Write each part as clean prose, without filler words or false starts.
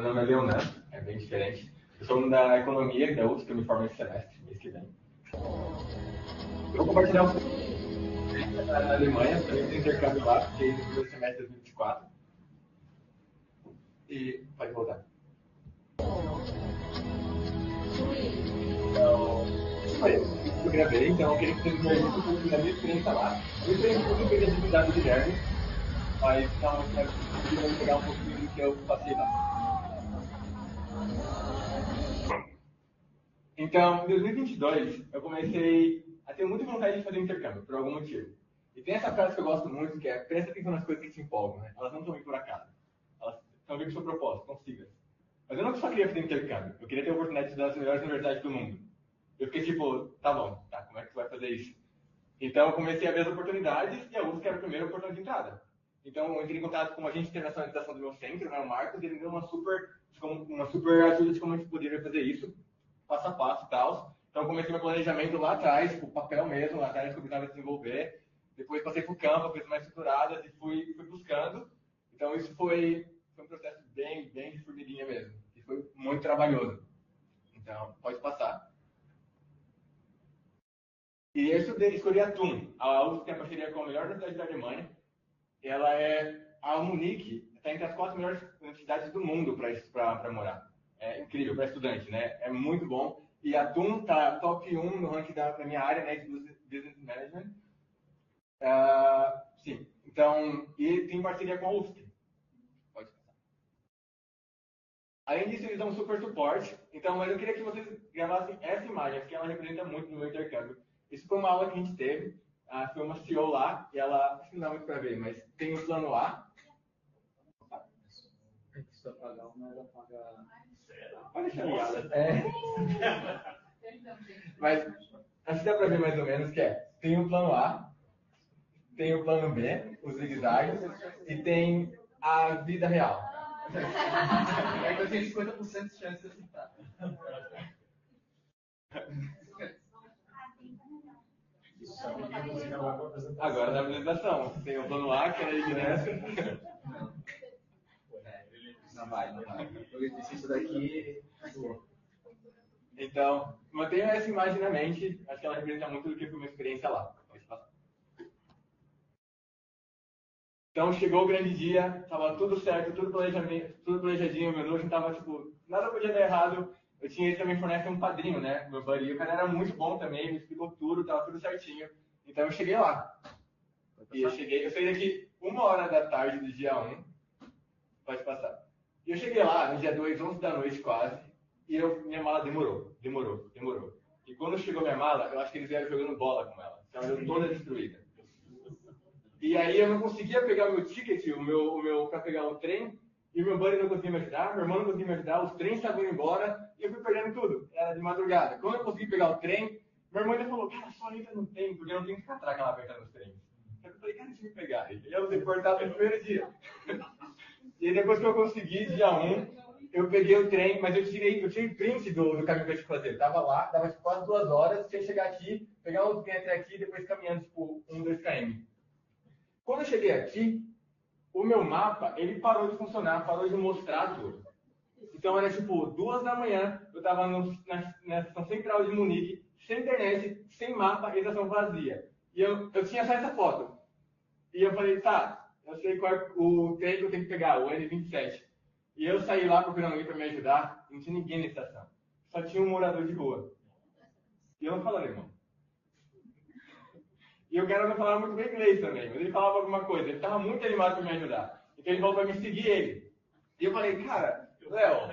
Meu nome é Leonardo, é bem diferente. Eu sou da economia da UFSC, que eu me formo esse semestre, mês que vem. Eu vou compartilhar um pouco na Alemanha, também fiz intercâmbio lá, fiquei no primeiro semestre de 2024. E pode voltar. Então, foi isso que eu gravei, então eu queria que vocês vejam um pouco da minha experiência lá. Eu experiência um pouco de criatividade do Guilherme, mas não, eu vou pegar um pouquinho do que eu passei lá. Então, em 2022, eu comecei a ter muita vontade de fazer intercâmbio, por algum motivo. E tem essa frase que eu gosto muito, que é: presta atenção nas coisas que te empolgam, né? Elas não estão vindo por acaso. Elas estão vindo com seu propósito, consiga. Mas eu não só queria fazer intercâmbio, eu queria ter a oportunidade de estudar nas melhores universidades do mundo. Eu fiquei tipo, tá bom, tá, como é que tu vai fazer isso? Então, eu comecei a ver as oportunidades e a UFSC era a primeira oportunidade de entrada. Então, eu entrei em contato com o agente de internacionalização do meu centro, né, o Marcos, e ele me deu uma super ajuda de como a gente poderia fazer isso, passo a passo e tal. Então, eu comecei meu planejamento lá atrás, tipo, papel mesmo, lá atrás que eu precisava desenvolver. Depois passei para o campo, coisas mais estruturadas e fui buscando. Então, isso foi um processo bem de formiguinha mesmo. E foi muito trabalhoso. Então, pode passar. E eu escolhi a TUM. A UFSC tem a parceria com a melhor universidade da Alemanha. Ela a Munique está entre as 4 melhores universidades do mundo para morar. É incrível, para estudante, né? É muito bom. E a TUM está top 1 no ranking da minha área, né, de Business Management. Sim. Então, e tem parceria com a UFSC. Pode passar. Além disso, eles dão um super suporte. Então, mas eu queria que vocês gravassem essa imagem, porque ela representa muito no meu intercâmbio. Isso foi uma aula que a gente teve. Foi uma CEO lá, e ela, acho que não dá muito para ver, mas tem o plano A. Se apagar uma, ela apaga. Pode deixar ligada. Mas acho que dá para ver mais ou menos que tem o plano A, tem o plano B, os zigue-zagues, e tem a vida real. Aí eu tenho 50% de chance de acertar. Agora na apresentação, tem o plano A, que é a evidência. Não vai. Eu disse isso daqui. Então, mantenha essa imagem na mente, acho que ela representa muito do que foi uma experiência lá. Pode passar. Então, chegou o grande dia, estava tudo certo, tudo planejadinho, meu noivo estava, tipo, nada podia dar errado. Ele também fornece um padrinho, né, meu buddy. O cara era muito bom também, me explicou tudo, estava tudo certinho. Então, eu cheguei lá. E eu saí daqui 1h do dia 1. Pode passar. E eu cheguei lá no dia 2, 11 da noite quase, e minha mala demorou. E quando chegou minha mala, eu acho que eles vieram jogando bola com ela. Ela veio toda destruída. E aí eu não conseguia pegar o meu ticket, o meu para pegar o trem, e o meu buddy não conseguia me ajudar, meu irmão não conseguia me ajudar, os trens estavam indo embora, e eu fui perdendo tudo. Era de madrugada. Quando eu consegui pegar o trem, meu irmão ainda falou: cara, só ainda não tem, porque eu não tenho que catraca lá apertando os trens. Eu falei: cara, deixa eu me pegar. E eu deportado no primeiro dia. E aí, depois que eu consegui, dia 1, eu peguei o trem, mas eu tirei print do caminho que eu tinha que fazer. Tava lá, dava quase 2 horas, tinha que chegar aqui, pegar um trem até aqui, e depois caminhando, tipo, 2 km. Quando eu cheguei aqui, o meu mapa, ele parou de funcionar, parou de mostrar tudo. Então era tipo 2 da manhã, eu estava na estação central de Munique, sem internet, sem mapa, estação vazia. E eu tinha só essa foto. E eu falei: tá, eu sei qual é o trem que eu tenho que pegar, o N27. E eu saí lá procurando alguém para me ajudar, não tinha ninguém na estação. Só tinha um morador de rua. E eu não falo alemão. E o cara não falava muito bem inglês também, mas ele falava alguma coisa. Ele estava muito animado para me ajudar. Então ele falou para me seguir ele. E eu falei: cara, Léo,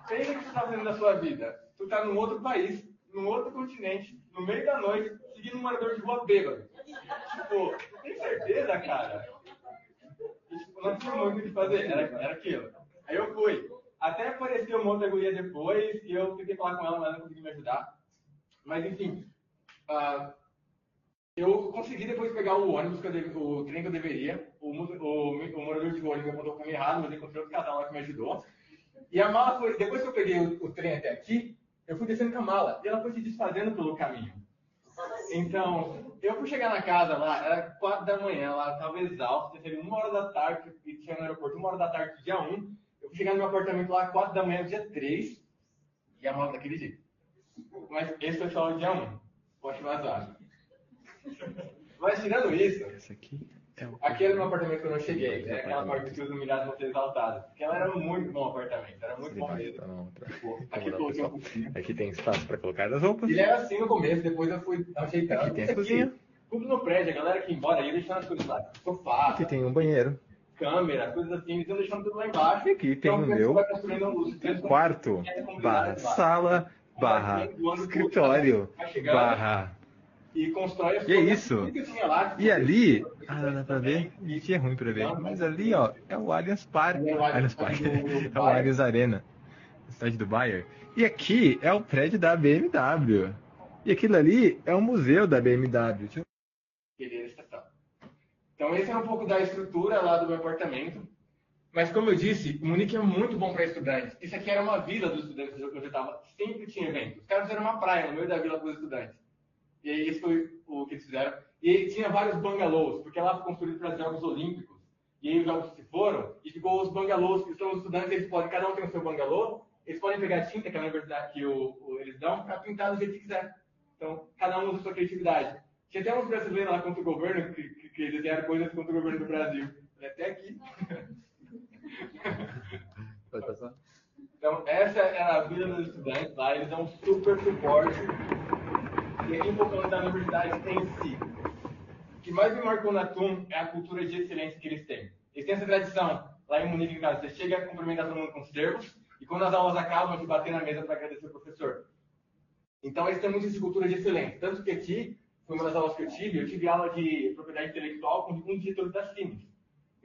pensa o que você está fazendo na sua vida. Tu está num outro país, num outro continente, no meio da noite, seguindo um morador de rua bêbado. Tipo, tem certeza, cara? E, tipo, não tinha muito o que fazer, era aquilo. Aí eu fui. Até apareceu uma outra guria depois, e eu tentei falar com ela, mas ela não conseguiu me ajudar. Mas enfim, eu consegui depois pegar o ônibus, o trem que eu deveria. O morador de rua me apontou o caminho errado, mas encontrei outro casal lá que me ajudou. E a mala foi, depois que eu peguei o trem até aqui, eu fui descendo com a mala, e ela foi se desfazendo pelo caminho. Então, eu fui chegar na casa lá, era 4 da manhã, ela estava exausta, teve 1h da tarde, e tinha no aeroporto 1h da tarde, dia 1. Eu fui chegar no meu apartamento lá às 4 da manhã, dia 3, e a mala daquele jeito. Mas esse foi só o dia 1. Pode vazar. Mas tirando isso, Esse aqui é o... aquele meu apartamento que eu não cheguei, né? Aquela parte que os humilhados vão ser exaltados. Porque ela era muito bom apartamento, era muito bom mesmo. Aqui eu coloquei um pouquinho. Aqui tem espaço para colocar as roupas. Ele era assim no começo, depois eu fui ajeitando. Aqui tem a cozinha. Tudo no prédio, a galera que ia embora ia deixando as coisas lá. Sofá, Aqui tem um banheiro. câmera, coisas assim, eles iam deixando tudo lá embaixo. E aqui tem o meu quarto, barra sala, barra escritório, barra... E constrói as E é coisas isso. que tinha lá. E ali, dá pra ver? Aqui é ruim pra ver. Mas ali, ó, é o Allianz Parque. Allianz Parque. É o Allianz Arena. Estádio do Bayern. E aqui é o prédio da BMW. E aquilo ali é o museu da BMW. Então esse é um pouco da estrutura lá do meu apartamento. Mas como eu disse, o Munique é muito bom para estudantes. Isso aqui era uma vila dos estudantes onde eu estava. Sempre tinha evento. Os caras fizeram uma praia no meio da vila para os estudantes. E aí isso foi o que eles fizeram. E tinha vários bangalôs, porque lá foi construído para os Jogos Olímpicos. E aí os Jogos se foram, e ficou os bangalôs, que são os estudantes, eles podem, cada um tem o seu bangalô, eles podem pegar tinta, que é a universidade que eles dão, para pintar do jeito que quiser. Então, cada um usa a sua criatividade. Tinha até uns brasileiros lá contra o governo, que desenharam coisas contra o governo do Brasil. Até aqui. Pode passar? Então, essa é a vida dos estudantes lá, eles dão super suporte. E aqui um pouco da universidade em si. O que mais me marcou na TUM é a cultura de excelência que eles têm. Eles têm essa tradição, lá em Munique, em casa, você chega a cumprimentar todo mundo com os termos, e quando as aulas acabam, de bater na mesa para agradecer o professor. Então, eles têm muito essa cultura de excelência. Tanto que aqui, foi uma das aulas que eu tive aula de propriedade intelectual com um dos diretores da Siemens.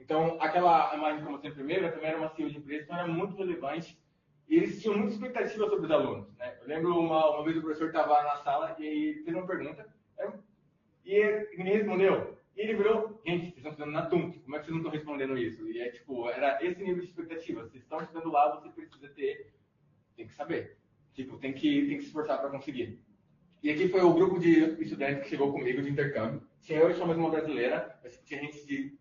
Então, aquela imagem que eu mostrei primeiro, também era uma CEO de empresa, então era muito relevante. E eles tinham muita expectativa sobre os alunos, né? Eu lembro uma vez o professor estava na sala e fez uma pergunta, e ele me respondeu. E ele virou, gente, vocês estão estudando na TUM, como é que vocês não estão respondendo isso? E é tipo, era esse nível de expectativa. Vocês estão estudando lá, você precisa tem que saber. Tipo, tem que se esforçar para conseguir. E aqui foi o grupo de estudantes que chegou comigo de intercâmbio. Tinha eu e só mais uma brasileira, mas tinha gente de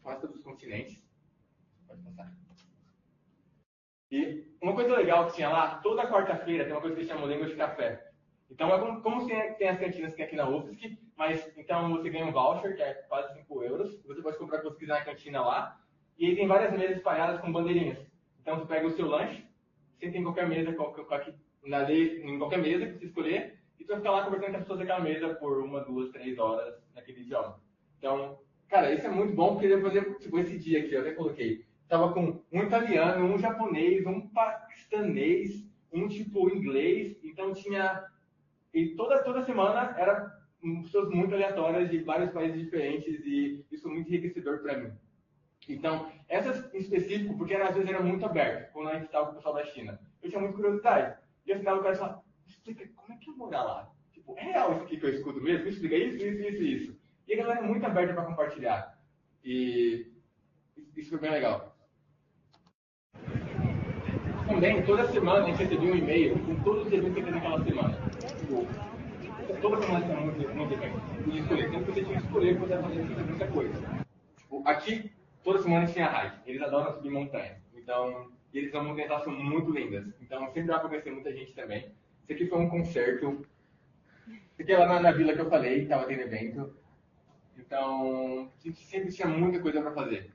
quase todos os continentes. Pode passar. E uma coisa legal que tinha lá, toda quarta-feira tem uma coisa que se chama Língua de Café. Então é como tem as cantinas que tem aqui na UFSC, mas então você ganha um voucher, que é quase 5 euros, você pode comprar o que você quiser na cantina lá, e aí tem várias mesas espalhadas com bandeirinhas. Então você pega o seu lanche, senta em qualquer mesa, em qualquer mesa que você escolher, e você vai ficar lá conversando com as pessoas daquela mesa por 1, 2, 3 horas naquele idioma. Então, cara, isso é muito bom, porque eu ia fazer, tipo, esse dia aqui, eu até coloquei. Tava com um italiano, um japonês, um paquistanês, um tipo inglês, então tinha... E toda semana eram pessoas muito aleatórias de vários países diferentes e isso é muito enriquecedor para mim. Então, essas em específico, porque às vezes era muito aberto, quando a gente estava com o pessoal da China. Eu tinha muita curiosidade. E eu ficava com o cara e falava, explica, como é que é morar lá? Tipo, é real isso aqui que eu escuto mesmo? Me explica isso. E a galera é muito aberta para compartilhar. E isso foi bem legal. Também, toda semana a gente recebia um e-mail com todos os eventos que tem naquela semana. Tipo, toda semana tinha muito evento. Podia escolher. Sempre que você tinha que escolher, você ia fazer muita coisa. Tipo, aqui, toda semana tinha hike. Eles adoram subir montanha. Então, eles são montanhas que são muito lindas. Então, sempre dá para conhecer muita gente também. Esse aqui foi um concerto. Esse aqui é lá na vila que eu falei, que estava tendo evento. Então, a gente sempre tinha muita coisa para fazer.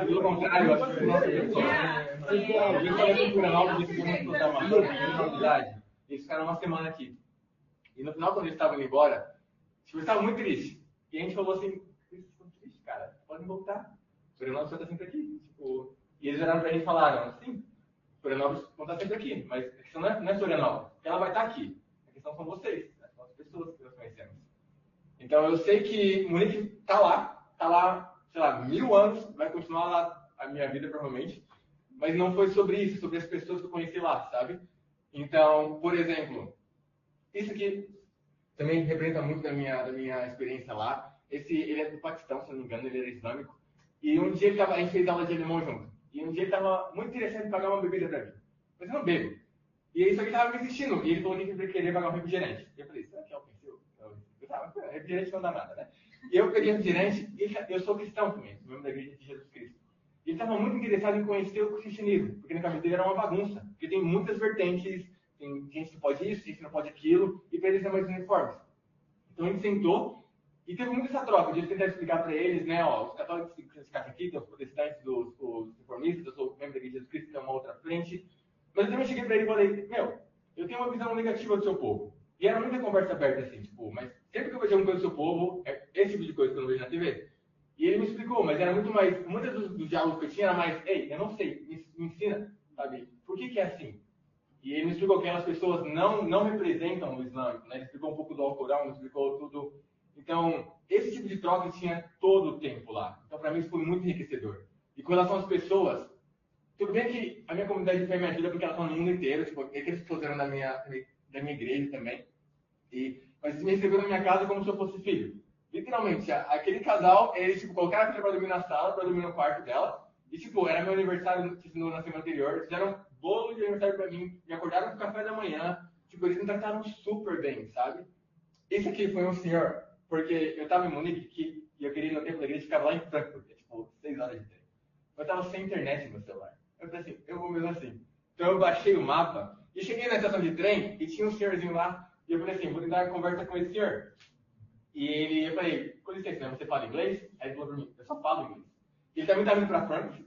Pelo contrário, acho que nossa pessoa, eles ficaram uma semana aqui. E no final, quando eles estavam indo embora, tipo, eles estavam muito tristes. E a gente falou assim, eles estão tristes, cara, podem voltar. Florianópolis vai estar sempre aqui. Tipo, e eles viraram pra gente e falaram, assim, Florianópolis vão estar sempre aqui, mas a questão não é Florianópolis, porque ela vai estar aqui. A questão são vocês, né? São as pessoas que nós conhecemos. Então eu sei que Munique tá lá, sei lá, 1000 anos, vai continuar lá a minha vida provavelmente, mas não foi sobre isso, sobre as pessoas que eu conheci lá, sabe? Então, por exemplo, isso aqui também representa muito da minha experiência lá. Ele é do Paquistão, se não me engano, ele era islâmico. E um dia a gente fez aula de alemão junto. E um dia ele estava muito interessante em pagar uma bebida para mim. Mas eu não bebo. E isso aqui estava me insistindo. E ele falou que ele queria pagar um refrigerante. E eu falei, será que é o que eu refrigerante não dá nada, né? E eu peguei refrigerante, e eu sou cristão também, membro da Igreja de Jesus Cristo. E ele estava muito interessado em conhecer o cristianismo, porque na cabeça dele era uma bagunça, porque tem muitas vertentes, tem gente que pode isso, gente que não pode aquilo, e para eles é mais uniforme. Então a gente sentou e teve muito essa troca, de tentar explicar para eles, né, ó, os católicos que se encaixam aqui, tem os protestantes, os reformistas, eu sou membro da Igreja de Jesus Cristo, que é uma outra frente. Mas eu também cheguei para ele e falei, meu, eu tenho uma visão negativa do seu povo. E era muita conversa aberta assim, tipo, mas sempre que eu vejo alguma coisa do seu povo, é esse tipo de coisa que eu não vejo na TV. E ele me explicou, mas era muito mais, muitos dos diálogos que eu tinha era mais, ei, eu não sei, me ensina, sabe? Por que é assim? E ele me explicou que aquelas pessoas não representam o islâmico, né? Ele explicou um pouco do Alcorão, me explicou tudo. Então, esse tipo de troca tinha todo o tempo lá. Então, para mim, isso foi muito enriquecedor. E com relação às pessoas, tudo bem que a minha comunidade de fé me ajuda porque ela está no mundo inteiro, tipo, aqueles pessoas eram da minha igreja também. Mas eles me receberam na minha casa como se eu fosse filho. Literalmente, aquele casal, eles tipo, colocaram a filha para dormir na sala, para dormir no quarto dela. E, tipo, era meu aniversário na semana anterior. Fizeram bolo de aniversário para mim, me acordaram com café da manhã. Tipo, eles me trataram super bem, sabe? Esse aqui foi um senhor, porque eu estava em Munique e eu queria ir no tempo da igreja e ficava lá em Frankfurt, tipo, 6 horas de tempo. Eu estava sem internet no meu celular. Eu falei assim, eu vou mesmo assim. Então eu baixei o mapa e cheguei na estação de trem e tinha um senhorzinho lá. E eu falei assim, vou tentar conversa com esse senhor. E eu falei, com licença, né? Você fala inglês? Aí ele falou pra mim, eu só falo inglês. E ele também estava indo para Frankfurt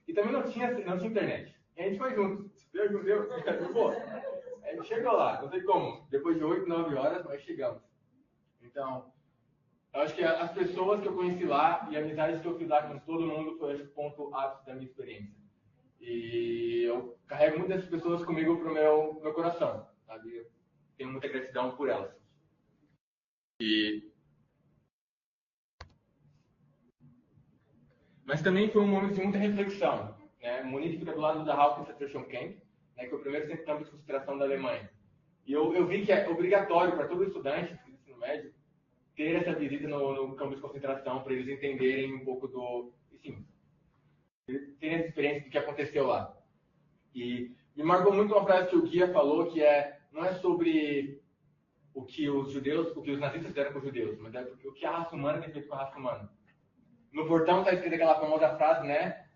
e também não tinha internet. E a gente foi junto. Deus, pô. A gente chegou lá, não sei como. Depois de 8, 9 horas, nós chegamos. Então, eu acho que as pessoas que eu conheci lá e a amizade que eu fiz lá com todo mundo foi o ponto ápice da minha experiência. E eu carrego muitas dessas pessoas comigo pro meu coração, sabe? Eu tenho muita gratidão por elas. Mas também foi um momento de muita reflexão, né? Munique fica do lado da Hauptstadt Camp, né, que é o primeiro centro de campo de concentração da Alemanha. E eu vi que é obrigatório para todo estudante do ensino médio ter essa visita no campo de concentração para eles entenderem um pouco enfim, terem essa experiência do que aconteceu lá. E me marcou muito uma frase que o Guia falou, que não é sobre o que os nazistas fizeram com os judeus, mas é o que a raça humana tem feito com a raça humana. No portão está escrita aquela famosa frase, né?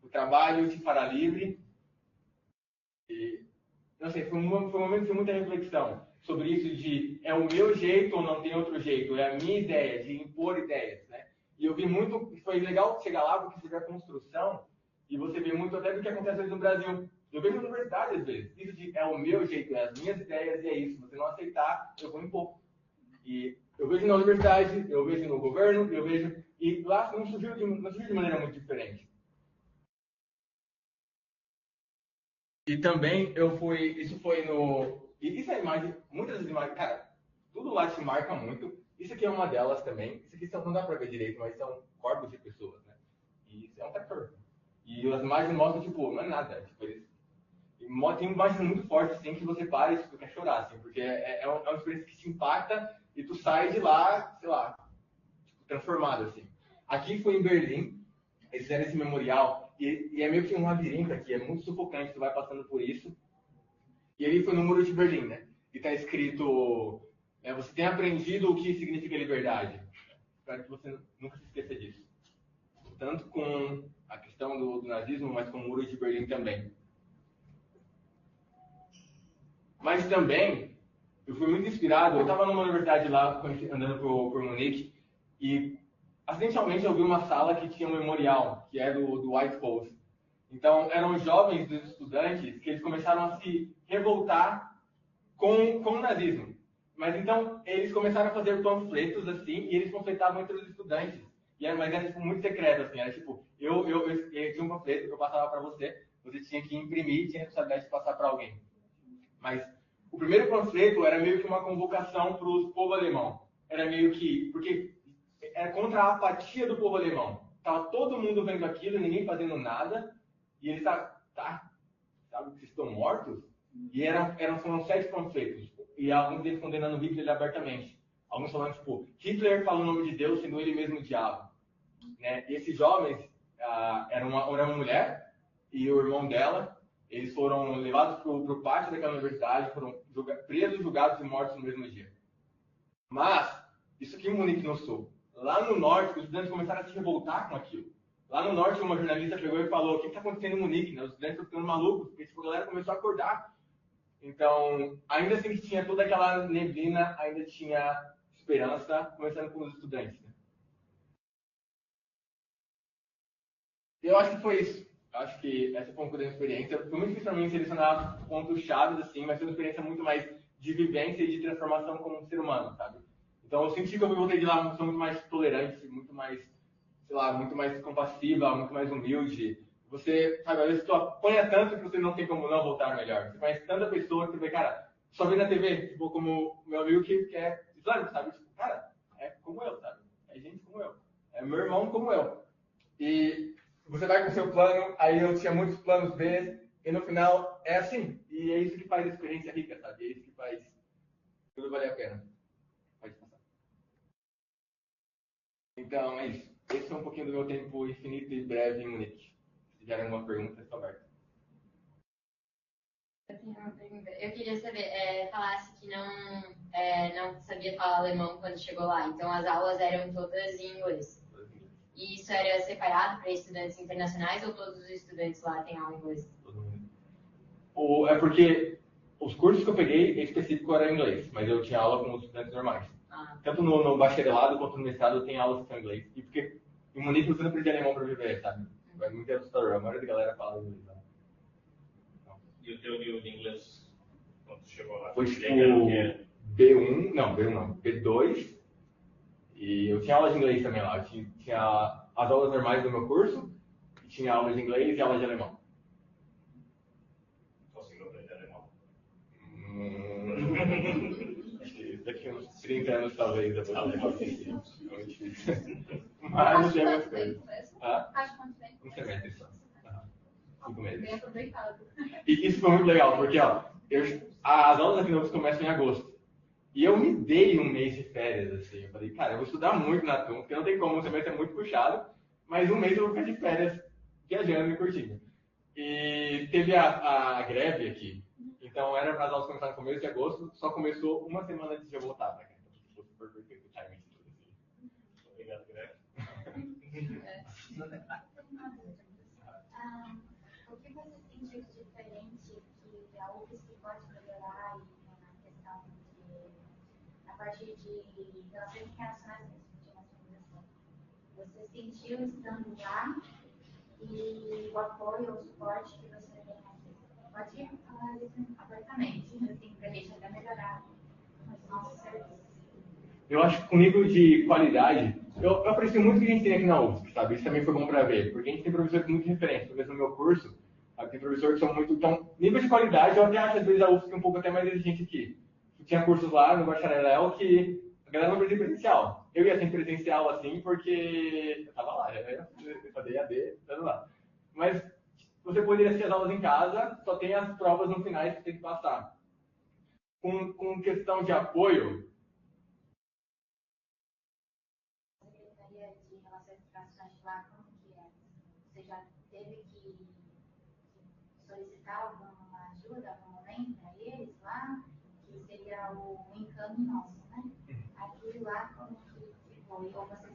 O trabalho te fará livre. E, não sei, foi um momento de muita reflexão sobre isso de é o meu jeito ou não tem outro jeito, é a minha ideia, de impor ideias, né? E eu vi muito, foi legal chegar lá porque você vê a construção e você vê muito até do que acontece no Brasil. Eu vejo na universidade às vezes, isso de é o meu jeito, é as minhas ideias e é isso. Se você não aceitar, eu vou impor. E eu vejo na universidade, eu vejo no governo, eu vejo... E lá não surgiu de maneira muito diferente. E também isso foi no... E isso é imagem, muitas das imagens, cara, tudo lá te marca muito. Isso aqui é uma delas também. Isso aqui não dá pra ver direito, mas são corpos de pessoas, né? E isso é um trator. E as imagens mostram, tipo, não é nada. Tipo, tem imagens muito fortes, assim, que você para e tu quer chorar, assim, porque é uma experiência que te impacta e tu sai de lá, sei lá, tipo, transformado, assim. Aqui foi em Berlim, eles fizeram esse memorial, e é meio que um labirinto aqui, é muito sufocante, tu vai passando por isso. E ali foi no Muro de Berlim, né? E tá escrito, você tem aprendido o que significa liberdade. Espero que você nunca se esqueça disso. Tanto com a questão do nazismo, mas com o Muro de Berlim também. Mas também, eu fui muito inspirado, eu estava numa universidade lá, andando por Munique, e acidentalmente eu vi uma sala que tinha um memorial, que é do White Post. Então, eram jovens dos estudantes que eles começaram a se revoltar com o nazismo. Mas então, eles começaram a fazer panfletos assim, e eles panfletavam entre os estudantes. Mas era tipo, muito secreto, assim, era tipo, eu tinha um panfleto que eu passava para você tinha que imprimir e tinha a responsabilidade de passar para alguém. Mas o primeiro panfleto era meio que uma convocação para o povo alemão. Era meio que, porque era contra a apatia do povo alemão. Tava todo mundo vendo aquilo, ninguém fazendo nada, e eles sabe que vocês estão mortos? E foram 7 panfletos, e alguns deles condenando Hitler abertamente. Alguns falando, tipo, Hitler fala o nome de Deus, sendo ele mesmo o diabo. Né? E esses jovens, era uma mulher e o irmão dela, eles foram levados para o pátio daquela universidade, foram presos, julgados e mortos no mesmo dia. Mas, isso aqui em Munique, no Sul. Lá no Norte, os estudantes começaram a se revoltar com aquilo. Lá no Norte, uma jornalista pegou e falou: o que está acontecendo em Munique? Né? Os estudantes estão ficando malucos, porque tipo, a galera começou a acordar. Então, ainda assim que tinha toda aquela neblina, ainda tinha esperança, começando com os estudantes. Né? Eu acho que foi isso. Eu acho que essa foi uma grande experiência. Foi muito difícil para mim selecionar pontos chaves, assim, mas foi uma experiência muito mais de vivência e de transformação como um ser humano, sabe? Então, eu senti que eu voltei de lá uma pessoa muito mais tolerante, muito mais, sei lá, muito mais compassiva, muito mais humilde. Você, sabe, às vezes tu apanha tanto que você não tem como não voltar melhor. Você conhece tanta pessoa que você vê, cara, só vê na TV, tipo, como meu amigo que é islâmico, sabe? Tipo, cara, é como eu, sabe? É gente como eu. É meu irmão como eu. E você vai com o seu plano, aí eu tinha muitos planos B, e no final é assim. E é isso que faz a experiência rica, sabe? É isso que faz tudo valer a pena. Pode passar. Então, é isso. Esse foi um pouquinho do meu tempo infinito e breve em Munique. Se tiverem alguma pergunta, estou aberto. Eu tenho uma pergunta. Eu queria saber, falasse que não sabia falar alemão quando chegou lá, então as aulas eram todas em inglês. E isso era separado para estudantes internacionais ou todos os estudantes lá têm aula em inglês? Todo mundo. É porque os cursos que eu peguei, em específico, era em inglês, mas eu tinha aula com os estudantes normais. Tanto no bacharelado quanto no mestrado eu tenho aulas que são em inglês. E porque em Munique você não precisa de alemão para viver, sabe? É muito assustador. A maioria da galera fala inglês. Né? E o teu nível de inglês, quando chegou lá? Foi tipo B1, não, B1 não, B2. E eu tinha aula de inglês também lá. Eu tinha as aulas normais do meu curso, e tinha aulas de inglês e aulas de alemão. Conseguiu aprender alemão? Acho que daqui a uns 30 anos talvez eu vou aprender. Mas não tem mais coisas. Faz quanto tempo? Um semestre só. 5 meses. Bem aproveitado. E isso foi muito legal, porque ó, as aulas da Finopes começam em agosto. E eu me dei um mês de férias, assim. Eu falei, cara, eu vou estudar muito na turma, porque não tem como, o semestre é muito puxado, mas um mês eu vou ficar de férias, viajando e curtindo. E teve a greve aqui. Então, as aulas começaram no começo de agosto, só começou uma semana antes de eu voltar pra cá. Então, ficou super perfeito o timing de tudo, assim. Obrigado, Greg. O que você sentiu de diferente que a UFSC pode melhorar na questão de, a partir de relações internacionais mesmo, de nacionalização? Você sentiu estando lá e o apoio ou o suporte que você tem aqui? Pode falar isso abertamente, assim, para a gente até melhorar os nossos serviços. Eu acho que com nível de qualidade, eu aprecio muito o que a gente tem aqui na UFSC, sabe? Isso também foi bom para ver, porque a gente tem professores muito diferentes. Por exemplo, no meu curso, tem professores que são muito... Então, nível de qualidade, eu até acho às vezes a UFSC um pouco até mais exigente aqui. Tinha cursos lá no bacharel que a galera não fazia presencial. Eu ia sem presencial assim, porque eu tava lá, eu fazia EAD, estando lá. Mas você poderia assistir as aulas em casa, só tem as provas no final que você tem que passar. Com questão de apoio, De relações internacionais lá, como que é? Você já teve que solicitar alguma ajuda, algum momento para eles lá? Que seria o encaminho nosso, né? Aqui lá, como que foi? Ou você